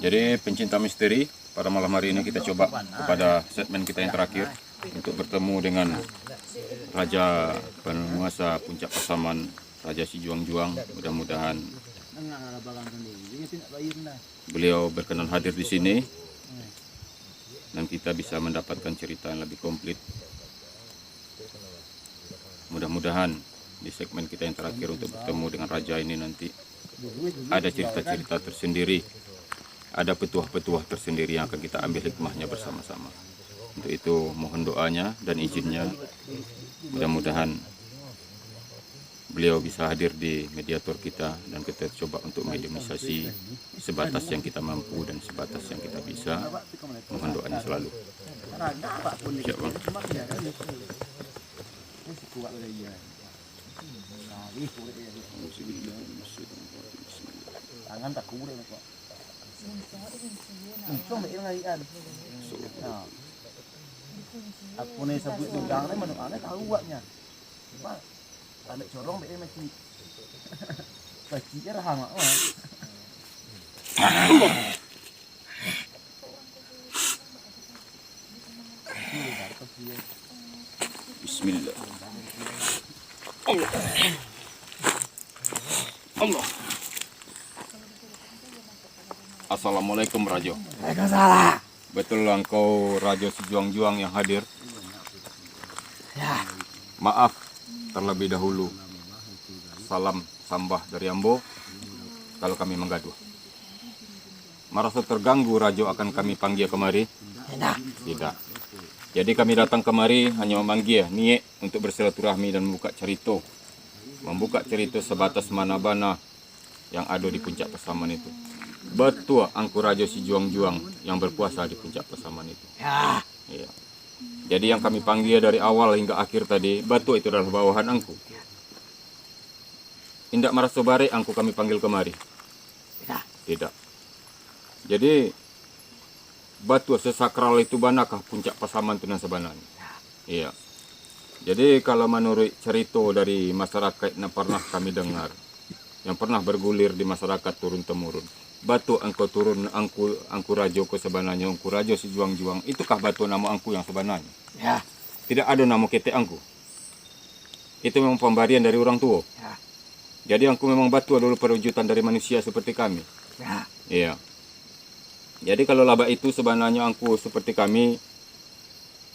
Jadi pencinta misteri, pada malam hari ini kita coba kepada segmen kita yang terakhir untuk bertemu dengan Raja Penguasa Puncak Pasaman, Raja Si Juang-Juang. Mudah-mudahan beliau berkenan hadir di sini dan kita bisa mendapatkan cerita yang lebih komplit. Mudah-mudahan di segmen kita yang terakhir untuk bertemu dengan Raja ini nanti ada cerita-cerita tersendiri, ada petuah-petuah tersendiri yang akan kita ambil hikmahnya bersama-sama. Untuk itu mohon doanya dan izinnya, mudah-mudahan beliau bisa hadir di mediator kita dan kita coba untuk mediumisasi sebatas yang kita mampu dan sebatas yang kita bisa. Mohon doanya selalu. Siap, Bang. Tangan tak kuret kok. Untung mek ngalian. Aku nih sebut udang ni mana ana tahu buatnya. Cuma anak corong mek mesti. Pasti rahang mak. Bismillah. Allah. Allah. Assalamualaikum Rajo. Waalaikumsalam. Betul engkau Raja Si Juang-Juang yang hadir? Ya. Maaf terlebih dahulu. Salam sambah dari Ambo kalau kami menggaduh. Merasa terganggu Rajo akan kami panggil kemari? Tidak. Tidak. Jadi kami datang kemari hanya memanggil niat untuk bersilaturahmi dan membuka cerita. Membuka cerita sebatas mana-mana yang ada di puncak Pasaman itu. Betul angku Raja Si Juang-Juang yang berkuasa di puncak Pasaman itu. Ya. Iya. Jadi yang kami panggil dari awal hingga akhir tadi, betul itu adalah bawahan angku. Indak merasa bare angku kami panggil kemari. Tidak. Tidak. Jadi batu sesakral itu banakah puncak Pasaman itu sebenarnya? Iya. Jadi kalau menurut cerita dari masyarakat yang pernah kami dengar, yang pernah bergulir di masyarakat turun temurun, batu engkau turun angku Rajo ke sebenarnya, angku Raja Si Juang-Juang, itukah batu nama angku yang sebenarnya? Ya. Tidak ada nama ketek angku. Itu memang pemberian dari orang tua. Ya. Jadi angku memang batu adalah perwujudan dari manusia seperti kami. Ya. Iya. Jadi kalau laba itu sebenarnya angku seperti kami,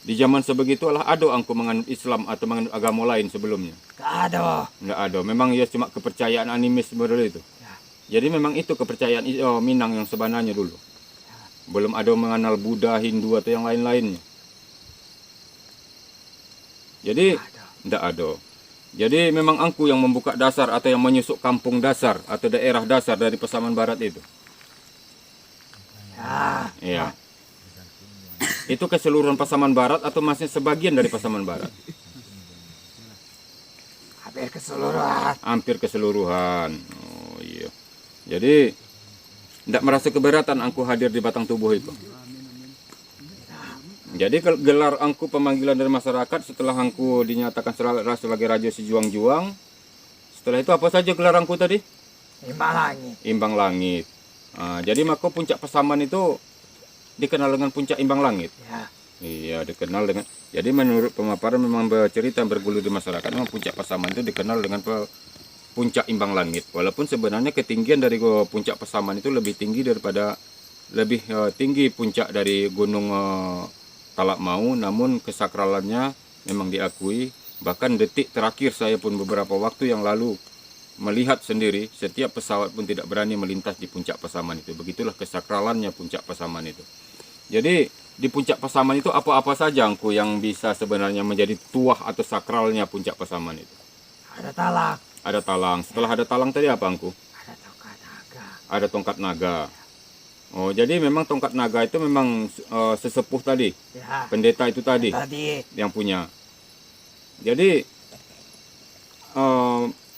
di zaman sebegitu lah ada angku menganut Islam atau menganut agama lain sebelumnya. Tak ada. Enggak ada. Memang ya cuma kepercayaan animis sebenarnya itu. Ya. Jadi memang itu kepercayaan Minang yang sebenarnya dulu. Belum ada mengenal Buddha, Hindu atau yang lain-lainnya. Jadi tidak ada. Jadi memang angku yang membuka dasar atau yang menyusuk kampung dasar atau daerah dasar dari Pasaman Barat itu. Ya. Iya. Itu keseluruhan Pasaman Barat atau masih sebagian dari Pasaman Barat? Hampir keseluruhan. Hampir keseluruhan. Oh iya. Jadi tidak merasa keberatan angku hadir di batang tubuh itu. Jadi gelar angku pemanggilan dari masyarakat setelah angku dinyatakan sebagai Raja Si Juang-Juang. Setelah itu apa saja gelar angku tadi? Imbang langit. Imbang Langit. Jadi maka puncak Pasaman itu dikenal dengan puncak Imbang Langit. Ya. Iya, dikenal dengan. Jadi menurut pemaparan memang bercerita bergulir di masyarakat, memang puncak Pasaman itu dikenal dengan puncak Imbang Langit. Walaupun sebenarnya ketinggian dari puncak Pasaman itu lebih tinggi daripada tinggi puncak dari Gunung Talak Mau, namun kesakralannya memang diakui. Bahkan detik terakhir saya pun beberapa waktu yang lalu melihat sendiri, setiap pesawat pun tidak berani melintas di puncak Pasaman itu. Begitulah kesakralannya puncak Pasaman itu. Jadi di puncak Pasaman itu apa-apa saja angku yang bisa sebenarnya menjadi tuah atau sakralnya puncak Pasaman itu? Ada talang. Ada talang. Setelah ada talang tadi apa angku? Ada tongkat naga. Ada tongkat naga. Oh, jadi memang tongkat naga itu memang sesepuh tadi, Ya. pendeta itu tadi yang punya. Jadi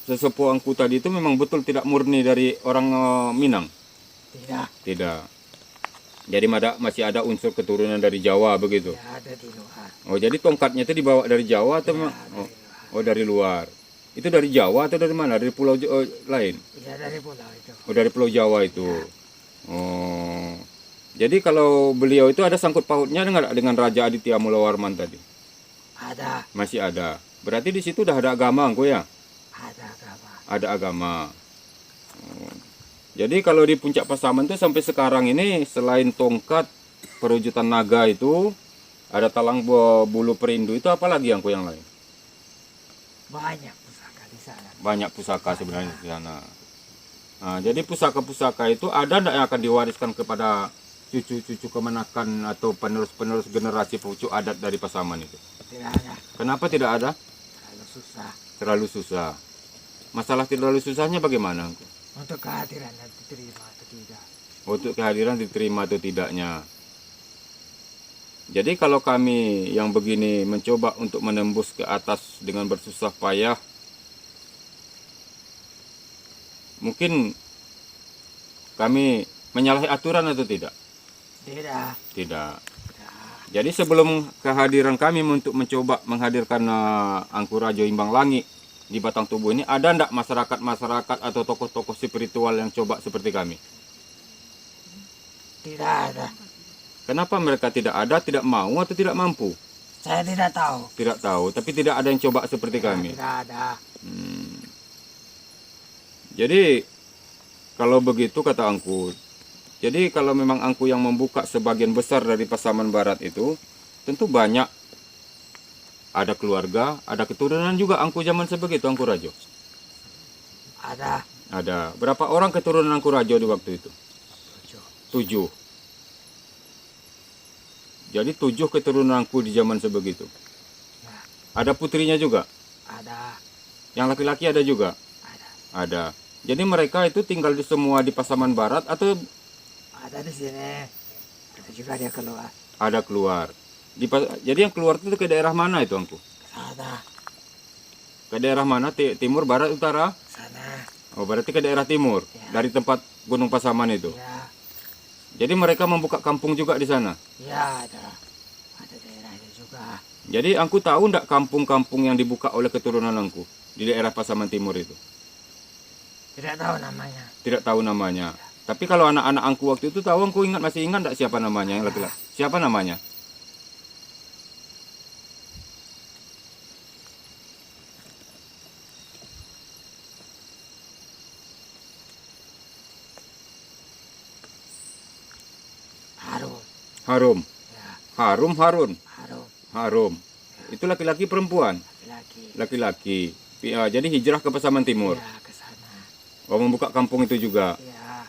sesepuh angku tadi itu memang betul tidak murni dari orang Minang. Tidak. Tidak. Jadi masih ada unsur keturunan dari Jawa begitu. Ya, ada di luar. Oh, jadi tongkatnya itu dibawa dari Jawa atau memang? Oh, dari luar. Itu dari Jawa atau dari mana? Dari pulau lain? Ya, dari pulau itu. Oh, dari Pulau Jawa itu. Oh. Jadi kalau beliau itu ada sangkut pautnya dengan Raja Aditya Mulawarman tadi? Ada, Masih ada. Berarti di situ udah ada agama Angku ya? ada agama. Ada agama. Oh. Jadi kalau di Puncak Pasaman itu sampai sekarang ini selain tongkat, perwujudan naga itu, ada talang bulu perindu itu, apalagi Angku yang lain? Banyak pusaka di sana. Banyak pusaka sebenarnya di sana. Nah, jadi pusaka-pusaka itu ada enggak yang akan diwariskan kepada cucu-cucu kemenakan atau penerus-penerus generasi pucuk adat dari Pasaman itu? Tidak ada, Kenapa tidak ada? terlalu susah. Terlalu susah. Masalah terlalu susahnya bagaimana Angku? Untuk kehadiran yang diterima atau tidak. Untuk kehadiran diterima atau tidaknya. Jadi kalau kami yang begini mencoba untuk menembus ke atas dengan bersusah payah, mungkin kami menyalahi aturan atau tidak? Tidak, Tidak. tidak. Jadi sebelum kehadiran kami untuk mencoba menghadirkan Angku Rajo Imbang Langit di Batang Tubuh ini, ada enggak masyarakat-masyarakat atau tokoh-tokoh spiritual yang coba seperti kami? Tidak ada. Kenapa mereka tidak ada, tidak mau atau tidak mampu? Saya tidak tahu. Tidak tahu, tapi tidak ada yang coba seperti kami. Tidak ada. Jadi kalau begitu kata Angku, jadi kalau memang Angku yang membuka sebagian besar dari Pasaman Barat itu, tentu banyak. Ada keluarga, ada keturunan juga Angku zaman sebegitu, Angku Rajo. Ada. Ada. Berapa orang keturunan Angku Rajo di waktu itu? 7. Jadi 7 keturunan Angku di zaman sebegitu. Ya, Ada putrinya juga? ada. Yang laki-laki ada juga? Ada. Ada. Jadi mereka itu tinggal di semua di Pasaman Barat atau Ada di sini. Ada juga dia keluar. ada keluar? Jadi yang keluar itu ke daerah mana itu Angku? Sana. Ke daerah mana? Timur, barat, utara? Sana. Oh, berarti ke daerah timur. Ya. Dari tempat Gunung Pasaman itu. Ya. Jadi mereka membuka kampung juga di sana. Ya ada. Ada daerahnya juga. Jadi Angku tahu enggak kampung-kampung yang dibuka oleh keturunan Angku di daerah Pasaman Timur itu? Tidak tahu namanya. Tidak tahu namanya. Tapi kalau anak-anak Angku waktu itu tahu, Angku masih ingat enggak siapa namanya yang laki-laki? Siapa namanya? Harum. Harum. Ya. Harun. Harum. Harum. Itu laki-laki perempuan? Laki-laki. Laki-laki. Jadi hijrah ke Pasaman Timur. Ya ke sana. Oh, membuka kampung itu juga. Ya.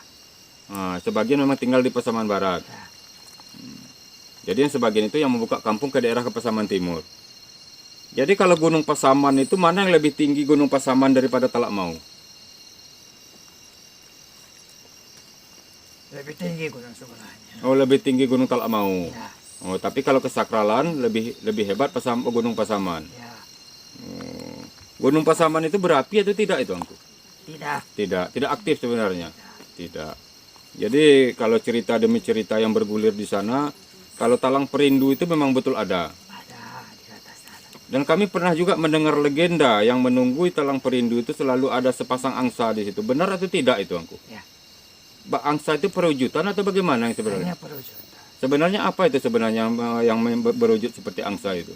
Nah, sebagian memang tinggal di Pasaman Barat. Ya. Jadi yang sebagian itu yang membuka kampung ke daerah ke Pasaman Timur. Jadi kalau Gunung Pasaman itu mana yang lebih tinggi Gunung Pasaman daripada Talak Mau? Lebih tinggi gunung sebelahnya. Oh, lebih tinggi Gunung Talak Mau. Ya. Oh, tapi kalau kesakralan lebih hebat Gunung Pasaman. Ya. Oh. Gunung Pasaman itu berapi atau tidak itu Angku? Tidak. Tidak aktif sebenarnya. Tidak. Jadi kalau cerita demi cerita yang bergulir di sana, kalau talang perindu itu memang betul ada. Ada di atas sana. Dan kami pernah juga mendengar legenda yang menunggui talang perindu itu selalu ada sepasang angsa di situ. Benar atau tidak itu Angku? Ya. Angsa itu perwujudan atau bagaimana yang sebenarnya? Hanya perwujudan. Sebenarnya apa itu sebenarnya yang berwujud seperti angsa itu?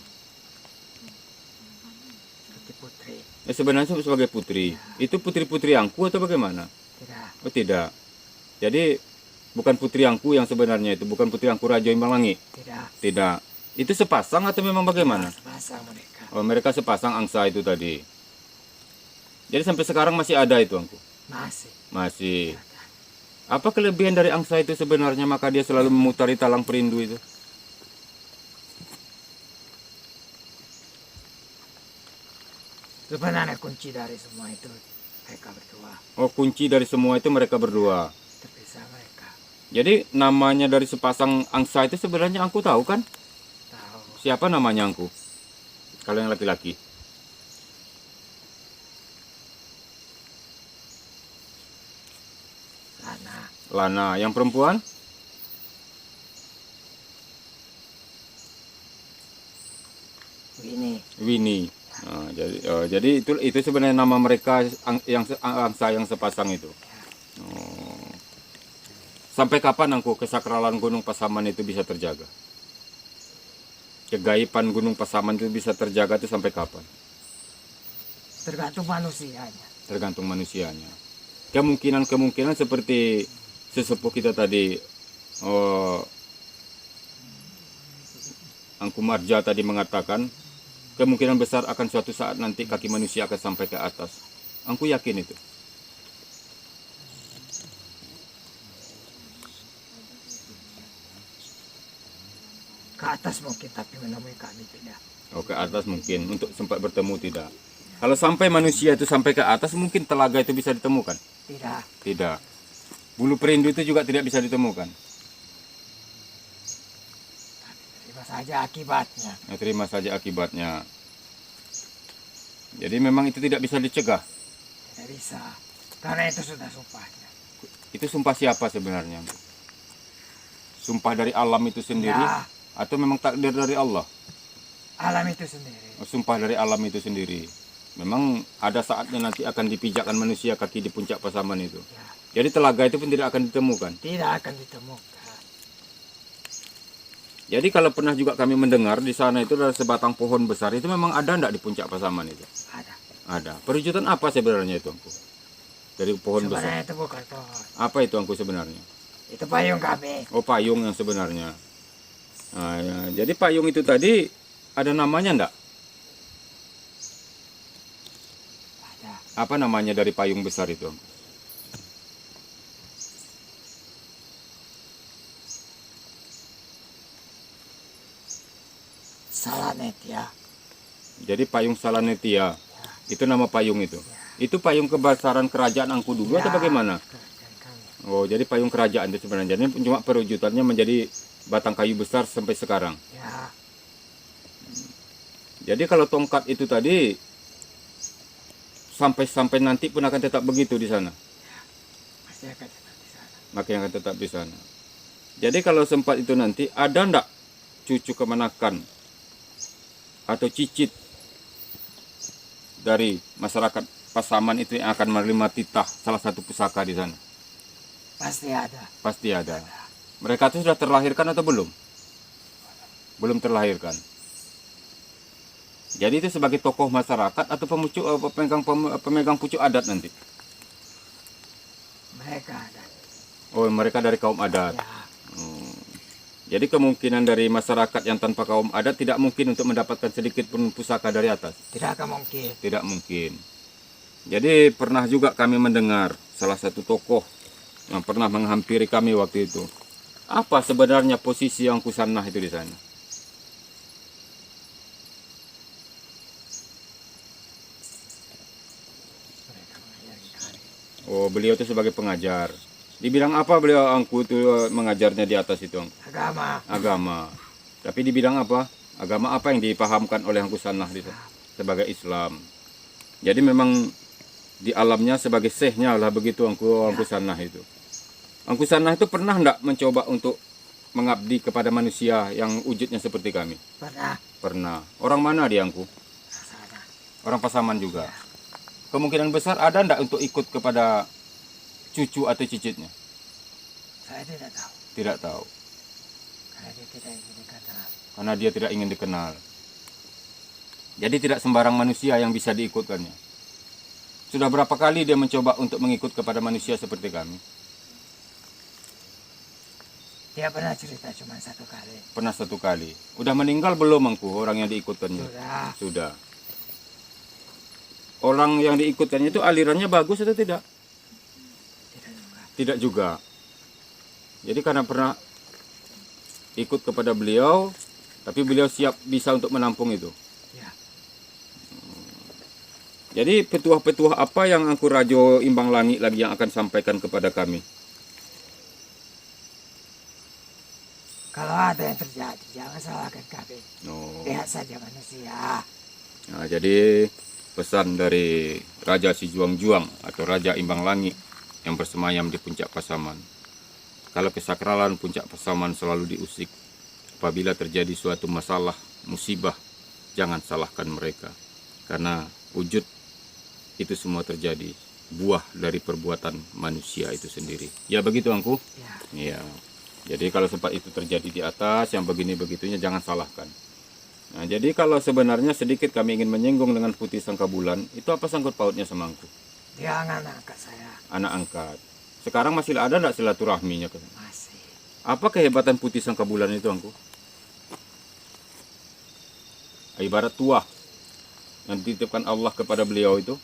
Seperti putri. Sebenarnya sebagai putri. Itu putri-putri Angku atau bagaimana? Tidak. Oh tidak. Jadi bukan putri Angku yang sebenarnya itu, bukan putri Angku Rajo Imbang Langit. Tidak. Tidak. Itu sepasang atau memang bagaimana? Sepasang mereka. Oh, mereka sepasang angsa itu tadi. Jadi sampai sekarang masih ada itu Angku? Masih. Masih. Apa kelebihan dari angsa itu sebenarnya maka dia selalu memutari talang perindu itu? Sebenarnya kunci dari semua itu mereka berdua. Oh, kunci dari semua itu mereka berdua. Terpisah mereka. Jadi namanya dari sepasang angsa itu sebenarnya Angku tahu kan? Tahu. Siapa namanya Angku? Kalau yang laki-laki. Lana. Lana. Yang perempuan? Winnie. Winnie. Nah, jadi itu sebenarnya nama mereka angsa yang sepasang itu. Oh. Sampai kapan angku kesakralan Gunung Pasaman itu bisa terjaga? Kegaiban Gunung Pasaman itu bisa terjaga itu sampai kapan? Tergantung manusianya. Tergantung manusianya. Kemungkinan seperti sesepuh kita tadi, Angku Marja tadi mengatakan, kemungkinan besar akan suatu saat nanti kaki manusia akan sampai ke atas. Angku yakin itu. Ke atas mungkin, tapi menemui kami tidak. Oh, ke atas mungkin, untuk sempat bertemu tidak. Kalau sampai manusia itu sampai ke atas, mungkin telaga itu bisa ditemukan? Tidak. Tidak. Bulu perindu itu juga tidak bisa ditemukan? Terima saja akibatnya. Ya, terima saja akibatnya. Jadi memang itu tidak bisa dicegah. Tidak bisa. Karena itu sudah sumpahnya. Itu sumpah siapa sebenarnya? Sumpah dari alam itu sendiri? Ya, Atau memang takdir dari Allah? alam itu sendiri. Sumpah dari alam itu sendiri. Memang ada saatnya nanti akan dipijakkan manusia kaki di puncak Pasaman itu. Ya, Jadi telaga itu pun tidak akan ditemukan. tidak akan ditemukan. Jadi kalau pernah juga kami mendengar di sana itu ada sebatang pohon besar, itu memang ada enggak di puncak Pasaman itu? Ada. Ada. Perwujudan apa sebenarnya itu, Angku? Dari pohon Sebenarnya besar. itu bukan pohon. Apa itu, Angku, sebenarnya? Itu payung kami. Oh, payung yang sebenarnya. Nah, ya. Jadi payung itu tadi ada namanya enggak? Ada. Apa namanya dari payung besar itu, Angku? Salanet ya. Jadi payung Salanetia. Itu nama payung itu. Itu payung kebesaran kerajaan Angku dulu atau Ya, bagaimana? kerajaan kami. Oh, jadi payung kerajaan itu sebenarnya. Jadi cuma perwujudannya menjadi batang kayu besar sampai sekarang. Ya, Jadi kalau tongkat itu tadi sampai nanti pun akan tetap begitu di sana. pasti akan tetap di sana. Makanya akan tetap di sana. Jadi kalau sempat itu nanti ada ndak cucu kemenakan atau cicit dari masyarakat Pasaman itu yang akan menerima titah salah satu pusaka di sana? Pasti ada. Pasti ada. Mereka itu sudah terlahirkan atau belum? Belum terlahirkan. Jadi itu sebagai tokoh masyarakat atau pemegang pucuk adat nanti? Mereka ada. Oh, mereka dari kaum adat. Ya, Jadi kemungkinan dari masyarakat yang tanpa kaum adat tidak mungkin untuk mendapatkan sedikit pun pusaka dari atas. tidak akan mungkin. Tidak mungkin. Jadi pernah juga kami mendengar salah satu tokoh yang pernah menghampiri kami waktu itu. Apa sebenarnya posisi yang Kusanah itu di sana? Mereka mengajari kami. Oh, beliau itu sebagai pengajar. Dibilang apa beliau Angku itu mengajarnya di atas itu, Angku? Agama. Agama. Tapi dibilang apa? Agama apa yang dipahamkan oleh Angku Sanah di sana? Sebagai Islam. Jadi memang di alamnya sebagai sehnya lah begitu Angku Sanah itu. Angku Sanah itu pernah enggak mencoba untuk mengabdi kepada manusia yang wujudnya seperti kami? Pernah. Pernah. Orang mana dia, Angku? Sana. Orang Pasaman juga. Kemungkinan besar ada enggak untuk ikut kepada cucu atau cicitnya? Saya tidak tahu. Tidak tahu. Karena dia tidak ingin dikenal. Karena dia tidak ingin dikenal. Jadi tidak sembarang manusia yang bisa diikutkannya. Sudah berapa kali dia mencoba untuk mengikut kepada manusia seperti kami? Dia pernah cerita cuma satu kali. Pernah satu kali. Udah meninggal belum, Angku, orang yang diikutkannya? Sudah. Sudah. Orang yang diikutkannya itu alirannya bagus atau tidak? Tidak juga. Tidak juga. Jadi karena pernah ikut kepada beliau, tapi beliau siap bisa untuk menampung itu. Ya. Jadi petuah-petuah apa yang Angku Rajo Imbang Langit lagi yang akan sampaikan kepada kami? Kalau ada yang terjadi, jangan salahkan kami. Oh. Lihat saja manusia. Nah, jadi pesan dari Raja Sijuang-Juang atau Raja Imbang Langit yang bersemayam di puncak Pasaman. Kalau kesakralan puncak Pasaman selalu diusik, apabila terjadi suatu masalah, musibah, jangan salahkan mereka. Karena wujud itu semua terjadi buah dari perbuatan manusia itu sendiri. Ya begitu Angku. Ya. Iya. Jadi kalau sempat itu terjadi di atas, yang begini begitunya jangan salahkan. Nah, jadi kalau sebenarnya sedikit kami ingin menyinggung dengan Putih Sangkabulan, itu apa sangkut pautnya sama Angku? Dia anak angkat saya. Anak angkat. Sekarang masih ada enggak silaturahminya? Masih. Apa kehebatan Putih Sangkabulan itu Angku? Ibarat tuah yang dititipkan Allah kepada beliau itu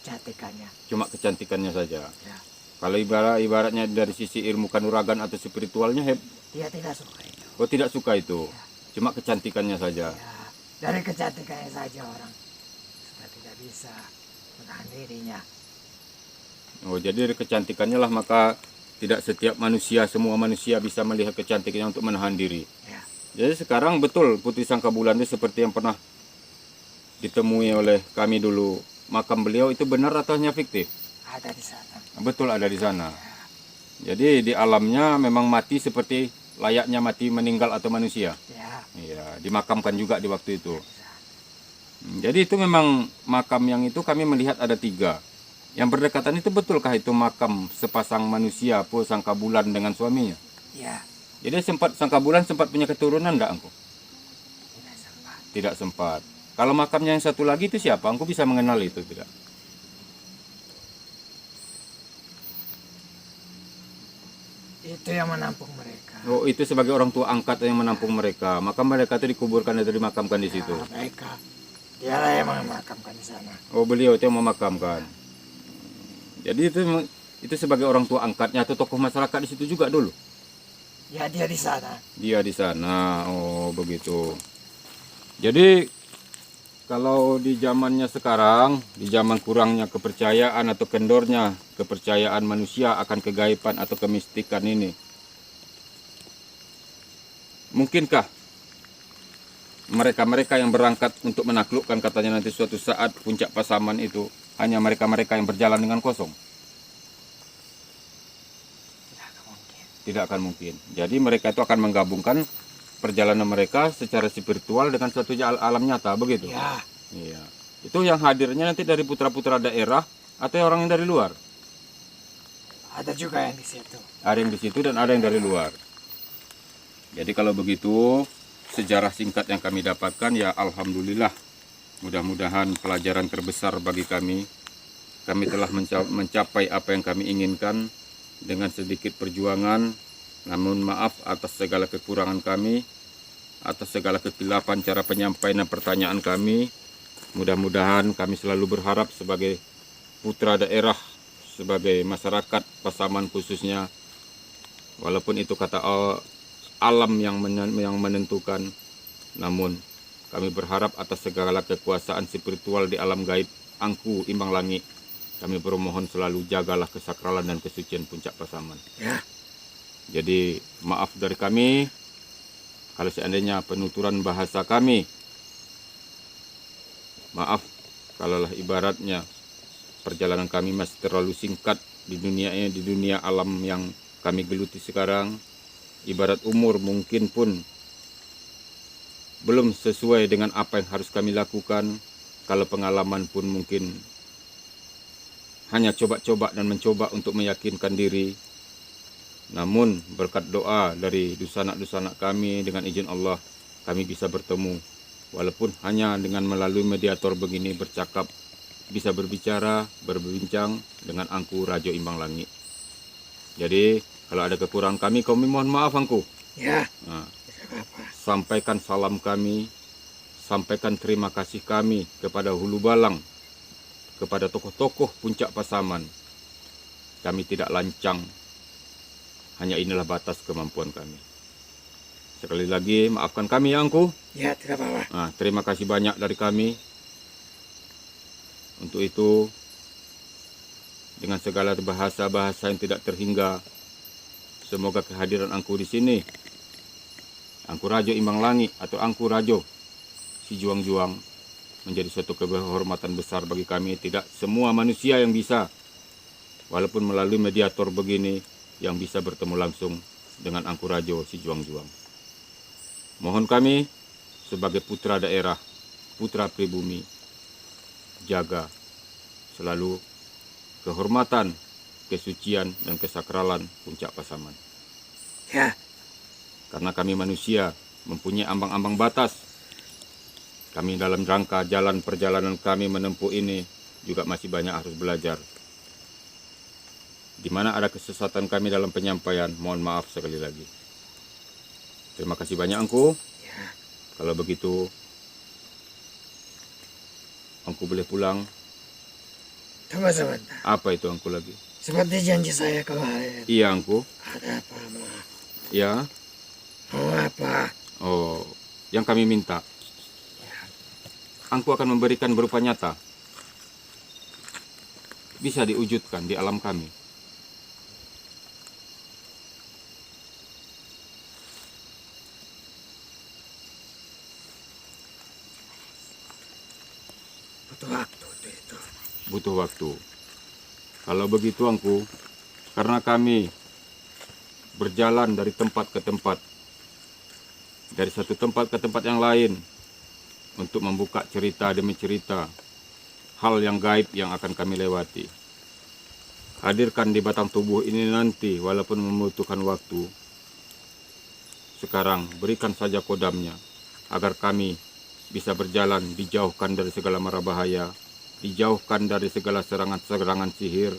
Kecantikannya. cuma kecantikannya saja. Ya. Kalau ibaratnya dari sisi ilmu kanuragan atau spiritualnya Dia tidak suka itu. tidak suka itu. Cuma kecantikannya saja. Ya. Dari kecantikannya saja orang sudah tidak bisa menahan dirinya. Oh, jadi dari kecantikannya lah maka tidak setiap manusia, semua manusia bisa melihat kecantikannya untuk menahan diri. Ya. Jadi sekarang betul Putih Sangkabulan itu seperti yang pernah ditemui oleh kami dulu. Makam beliau itu benar atau hanya fiktif? Ada di sana. Betul ada di sana. Jadi di alamnya memang mati seperti layaknya mati meninggal atau manusia. Ya. Iya, dimakamkan juga di waktu itu. Di sana. Jadi itu memang makam yang itu kami melihat ada 3. Yang berdekatan itu betulkah itu makam sepasang manusia Po Sangkabulan dengan suaminya? Ya. Jadi Sangkabulan sempat punya keturunan enggak Angku? Tidak sempat. Tidak sempat. Kalau makamnya yang satu lagi itu siapa? Angku bisa mengenal itu tidak? Itu yang menampung mereka. Oh, itu sebagai orang tua angkat yang menampung mereka. Maka mereka itu dikuburkan atau dimakamkan di situ. Ya, mereka. Dialah yang memakamkan di sana. Oh, beliau itu yang memakamkan. Jadi itu sebagai orang tua angkatnya atau tokoh masyarakat di situ juga dulu. Ya, dia di sana. Dia di sana. Oh, begitu. Jadi kalau di zamannya sekarang, di zaman kurangnya kepercayaan atau kendornya kepercayaan manusia akan kegaiban atau kemistikan ini, mungkinkah mereka-mereka yang berangkat untuk menaklukkan katanya nanti suatu saat puncak Pasaman itu hanya mereka-mereka yang berjalan dengan kosong? Tidak akan mungkin. Tidak akan mungkin. Jadi mereka itu akan menggabungkan perjalanan mereka secara spiritual dengan suatu alam nyata, begitu? Ya. Iya. Itu yang hadirnya nanti dari putra-putra daerah atau orang yang dari luar? Ada juga yang di situ. Ada yang di situ dan ada yang dari luar. Jadi kalau begitu, sejarah singkat yang kami dapatkan ya alhamdulillah. Mudah-mudahan pelajaran terbesar bagi kami. Kami telah mencapai apa yang kami inginkan dengan sedikit perjuangan. Namun maaf atas segala kekurangan kami, atas segala kekhilapan cara penyampaian dan pertanyaan kami. Mudah-mudahan kami selalu berharap sebagai putra daerah, sebagai masyarakat Pasaman khususnya, walaupun itu kata alam yang menentukan, namun kami berharap atas segala kekuasaan spiritual di alam gaib Angku Imbang Langit, kami bermohon selalu jagalah kesakralan dan kesucian puncak Pasaman. Ya. Jadi maaf dari kami kalau seandainya penuturan bahasa kami, maaf kalaulah ibaratnya perjalanan kami masih terlalu singkat di dunia alam yang kami geluti sekarang. Ibarat umur mungkin pun belum sesuai dengan apa yang harus kami lakukan. Kalau pengalaman pun mungkin hanya coba-coba dan mencoba untuk meyakinkan diri. Namun berkat doa dari dusanak-dusanak kami dengan izin Allah, kami bisa bertemu. Walaupun hanya dengan melalui mediator begini bercakap, bisa berbicara, berbincang dengan Angku Rajo Imbang Langit. Jadi kalau ada kekurangan kami mohon maaf Angku. Ya. Nah, Tidak apa-apa. sampaikan salam kami, sampaikan terima kasih kami kepada Hulu Balang, kepada tokoh-tokoh puncak Pasaman. Kami tidak lancang, hanya inilah batas kemampuan kami. Sekali lagi maafkan kami ya Angku. Ya, tidak apa-apa. Nah, terima kasih banyak dari kami. Untuk itu, dengan segala bahasa-bahasa yang tidak terhingga, semoga kehadiran Angku di sini, Angku Rajo Imbang Langit atau Angku Rajo si Juang-Juang, menjadi suatu kehormatan besar bagi kami. Tidak semua manusia yang bisa, walaupun melalui mediator begini, yang bisa bertemu langsung dengan Angku Rajo si Juang-Juang. Mohon kami sebagai putra daerah, putra pribumi, jaga selalu kehormatan, kesucian, dan kesakralan Puncak Pasaman. Ya, Karena kami manusia mempunyai ambang-ambang batas. Kami dalam rangka jalan perjalanan kami menempuh ini juga masih banyak harus belajar. Di mana ada kesesatan kami dalam penyampaian, mohon maaf sekali lagi. Terima kasih banyak Angku. ya. Kalau begitu, Angku boleh pulang. Tunggu sebentar. Apa itu Angku lagi? Seperti janji saya kemarin. Iya Angku. Ada apa, Ma? Ya. Mau apa? Oh, yang kami minta. Angku akan memberikan berupa nyata. Bisa diwujudkan di alam kami. Butuh waktu itu. Butuh waktu. Kalau begitu Angku, karena kami berjalan dari tempat ke tempat, dari satu tempat ke tempat yang lain, untuk membuka cerita demi cerita, hal yang gaib yang akan kami lewati. Hadirkan di batang tubuh ini nanti, walaupun membutuhkan waktu. Sekarang berikan saja kodamnya, agar kami bisa berjalan dijauhkan dari segala mara bahaya, dijauhkan dari segala serangan-serangan sihir,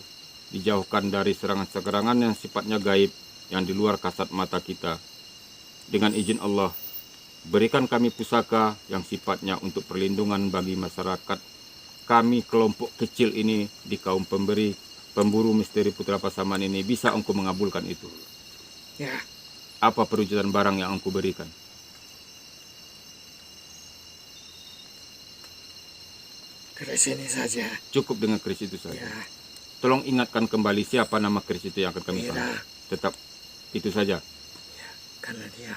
dijauhkan dari serangan-serangan yang sifatnya gaib, yang di luar kasat mata kita. Dengan izin Allah, berikan kami pusaka yang sifatnya untuk perlindungan bagi masyarakat. Kami kelompok kecil ini di kaum pemburu misteri Putra Pasaman ini, bisa Engkau mengabulkan itu. Ya, Apa perwujudan barang yang Engkau berikan? keris ini saja. Cukup dengan keris itu saja. Ya, Tolong ingatkan kembali siapa nama keris itu yang akan kami Mira. panggil. Tetap itu saja. Ya, karena dia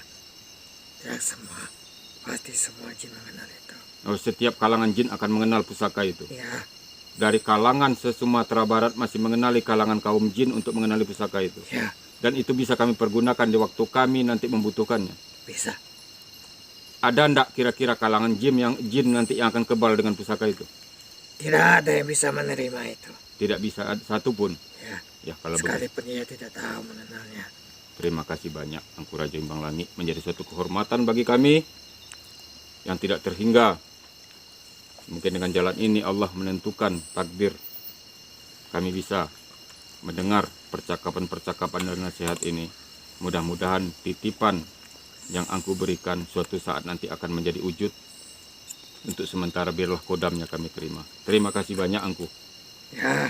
tidak semua, pasti semua jin mengenal itu. Oh, setiap kalangan jin akan mengenal pusaka itu. Ya, Dari kalangan se-Sumatera Barat masih mengenali kalangan kaum jin untuk mengenali pusaka itu. ya, Dan itu bisa kami pergunakan di waktu kami nanti membutuhkannya. bisa. Ada ndak kira-kira kalangan jin nanti yang akan kebal dengan pusaka itu? Tidak ada yang bisa menerima itu. Tidak bisa ada satupun. Ya, Ya kalau begitu. sekalipun ia tidak tahu mengenalnya. Terima kasih banyak Angku Raja Imbang Langit, menjadi suatu kehormatan bagi kami yang tidak terhingga. Mungkin dengan jalan ini Allah menentukan takdir kami bisa mendengar percakapan-percakapan dan nasihat ini. Mudah-mudahan titipan yang Angku berikan suatu saat nanti akan menjadi wujud. Untuk sementara biarlah kodamnya kami terima. Terima kasih banyak Angku. Ya,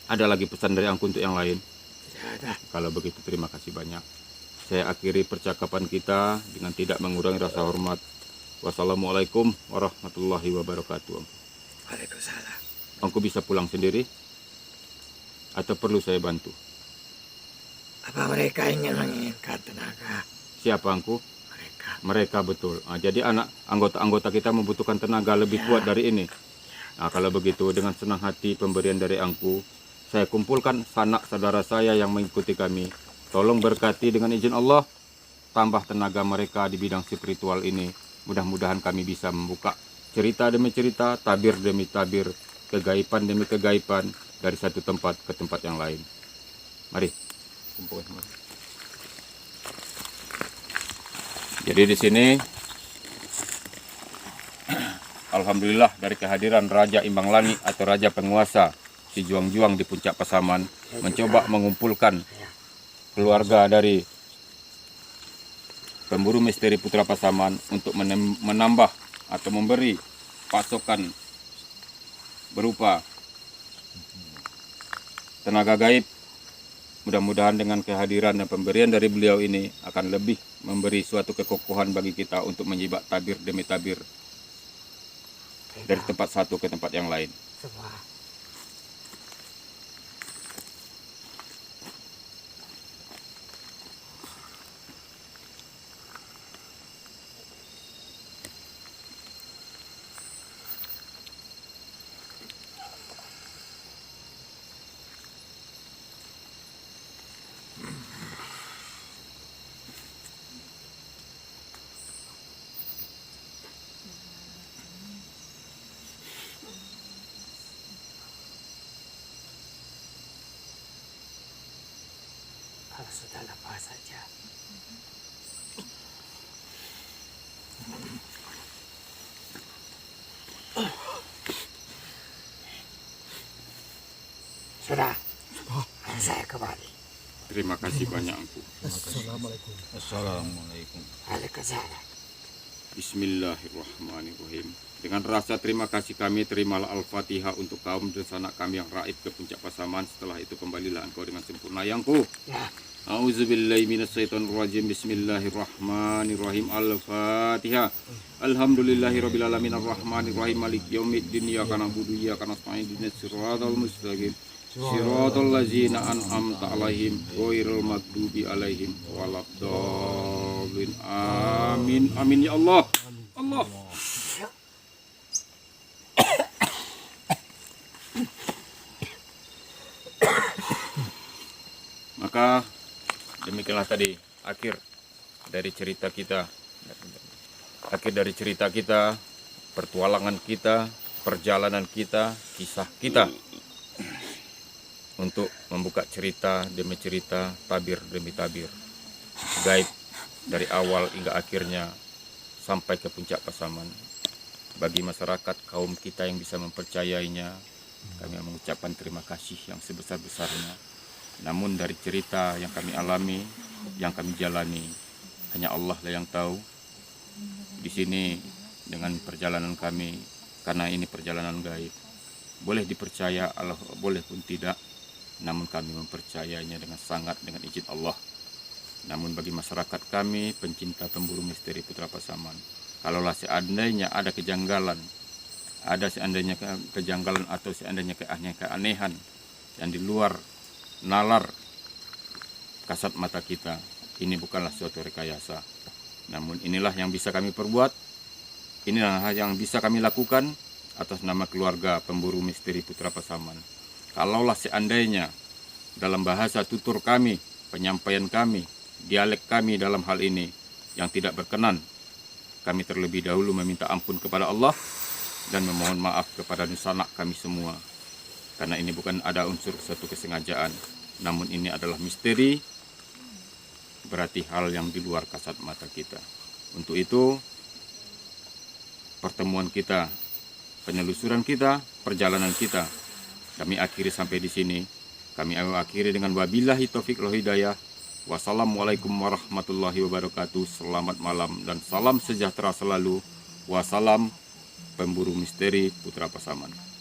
Ada lagi pesan dari Angku untuk yang lain? tidak ada. Kalau begitu terima kasih banyak. Saya akhiri percakapan kita dengan tidak mengurangi rasa hormat. Wassalamualaikum warahmatullahi wabarakatuh. Waalaikumsalam. Angku bisa pulang sendiri? Atau perlu saya bantu? Apa mereka ingin menginginkan tenaga? Siapa Angku? Mereka. Mereka betul. Jadi anggota-anggota kita membutuhkan tenaga lebih Ya. kuat dari ini. Nah, kalau begitu dengan senang hati pemberian dari Angku, saya kumpulkan sanak saudara saya yang mengikuti kami. Tolong berkati dengan izin Allah, tambah tenaga mereka di bidang spiritual ini. Mudah-mudahan kami bisa membuka cerita demi cerita, tabir demi tabir, kegaiban demi kegaiban dari satu tempat ke tempat yang lain. Mari. Kumpulkan. Jadi di sini alhamdulillah dari kehadiran Raja Imbang Langit atau Raja Penguasa si Juang-Juang di Puncak Pasaman mencoba mengumpulkan keluarga dari pemburu misteri Putra Pasaman untuk menambah atau memberi pasokan berupa tenaga gaib. Mudah-mudahan dengan kehadiran dan pemberian dari beliau ini akan lebih memberi suatu kekokohan bagi kita untuk menyibak tabir demi tabir dari tempat satu ke tempat yang lain. Semua. Kalau sudah lepas saja. Sudah. Saya kembali. Terima kasih banyak Empu. Assalamualaikum. Assalamualaikum. Waalaikumsalam. Bismillahirrahmanirrahim. Dengan rasa terima kasih kami, terimalah Al-Fatihah untuk kaum dan sanak kami yang raib ke puncak Pasaman. Setelah itu kembalilah engkau dengan sempurna yangku. Ya. A'udzubillahi minasyaitonirrajim. Bismillahirrahmanirrahim. Al-Fatihah. Alhamdulillahirabbil alamin arrahmanirrahim maliki yaumiddin iyyaka na'budu wa iyyaka nasta'in ihdinas siratal mustaqim. Siratal ladzina an'amta 'alaihim ghairil maghdubi 'alaihim waladdallin. Amin. Amin ya Allah. Allah. Maka demikianlah tadi akhir dari cerita kita. Akhir dari cerita kita, pertualangan kita, perjalanan kita, kisah kita. Untuk membuka cerita demi cerita, tabir demi tabir. Gaib dari awal hingga akhirnya sampai ke puncak Pasaman. Bagi masyarakat kaum kita yang bisa mempercayainya, kami mengucapkan terima kasih yang sebesar-besarnya. Namun dari cerita yang kami alami, yang kami jalani, hanya Allah lah yang tahu. Di sini dengan perjalanan kami, karena ini perjalanan gaib, boleh dipercaya Allah, boleh pun tidak. Namun kami mempercayainya dengan sangat dengan izin Allah. Namun bagi masyarakat kami, pencinta pemburu misteri Putra Pasaman, kalaulah seandainya ada kejanggalan, kejanggalan atau seandainya keanehan yang di luar nalar kasat mata kita, ini bukanlah suatu rekayasa. Namun inilah yang bisa kami perbuat, inilah yang bisa kami lakukan atas nama keluarga pemburu misteri Putra Pasaman. Kalaulah seandainya dalam bahasa tutur kami, penyampaian kami, dialek kami dalam hal ini yang tidak berkenan, kami terlebih dahulu meminta ampun kepada Allah dan memohon maaf kepada sanak kami semua. Karena ini bukan ada unsur suatu kesengajaan, namun ini adalah misteri, berarti hal yang di luar kasat mata kita. Untuk itu, pertemuan kita, penelusuran kita, perjalanan kita, kami akhiri sampai di sini. Kami akhiri dengan wabillahi taufiq wal hidayah. Wassalamualaikum warahmatullahi wabarakatuh. Selamat malam dan salam sejahtera selalu. Wassalam pemburu misteri Putra Pasaman.